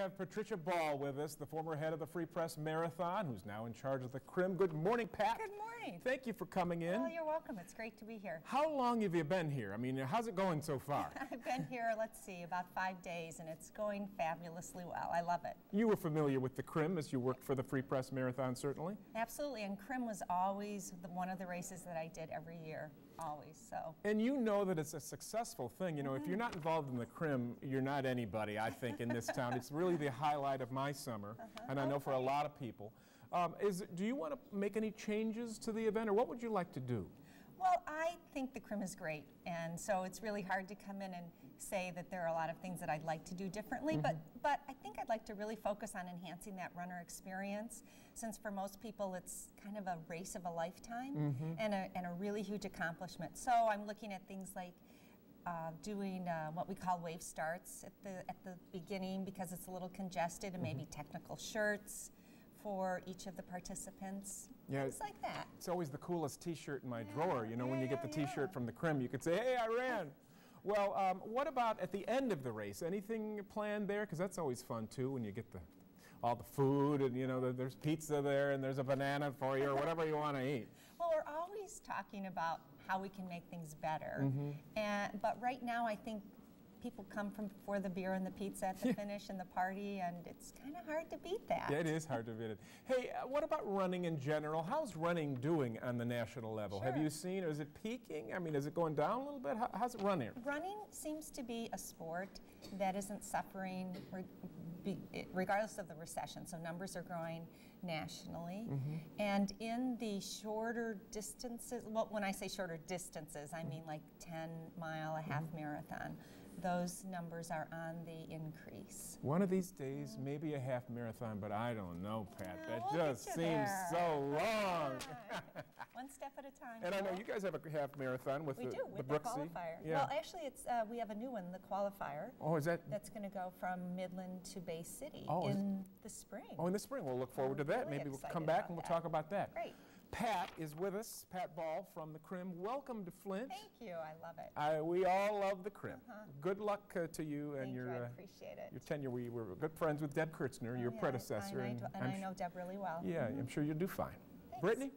have Patricia Ball with us, the former head of the Free Press Marathon, who's now in charge of the Crim. Good morning, Pat. Good morning. Thank you for coming in. Well, you're welcome. It's great to be here. How long have you been here? I mean, how's it going so far? I've been here, let's see, about 5 days, and it's going fabulously well. I love it. You were familiar with the Crim as you worked for the Free Press Marathon, certainly? Absolutely, and Crim was always one of the races that I did every year, always, so. And you know that it's a successful thing. You know, if you're not involved in the Crim, you're not anybody, I think, in this town. It's really the highlight of my summer, and I know for a lot of people. Do you want to make any changes to the event, or what would you like to do? Well, I think the Crim is great, and so it's really hard to come in and say that there are a lot of things that I'd like to do differently, but I think I'd like to really focus on enhancing that runner experience, since for most people it's kind of a race of a lifetime and a really huge accomplishment. So I'm looking at things like doing what we call wave starts at the beginning because it's a little congested, and maybe technical shirts for each of the participants, things like that. It's always the coolest T-shirt in my drawer. You know, when you get the T-shirt from the Crim, you could say, "Hey, I ran." Well, what about at the end of the race? Anything planned there? Because that's always fun too, when you get all the food, and you know, there's pizza there, and there's a banana for you, or whatever you want to eat. Well, we're always talking about how we can make things better, but right now I think people come for the beer and the pizza at the finish and the party, and it's kind of hard to beat that. Yeah, it is hard to beat it. Hey, what about running in general? How's running doing on the national level? Sure. Have you seen, is it peaking? I mean, is it going down a little bit? How's it running? Running seems to be a sport that isn't suffering regardless of the recession. So numbers are growing nationally. And in the shorter distances, well, when I say shorter distances, I mean like 10-mile, a half marathon. Those numbers are on the increase. One of these days, maybe a half marathon, but I don't know, Pat. Yeah, that we'll just get you seems there. so long. One step at a time. And I know you guys have a half marathon with we do, with the the qualifier. Yeah. Well, actually, it's we have a new one, the qualifier. Oh, is that? That's going to go from Midland to Bay City in the spring. Oh, in the spring. We'll look forward to that. Really Maybe we'll come back and we'll talk about that. Great. Pat is with us, Pat Ball from the Crim. Welcome to Flint. Thank you, I love it. We all love the Crim. Good luck to you and Thank you, I appreciate it. your tenure. We were good friends with Deb Kurtzner, your predecessor. And I know Deb really well. Yeah, I'm sure you'll do fine. Thanks. Brittany?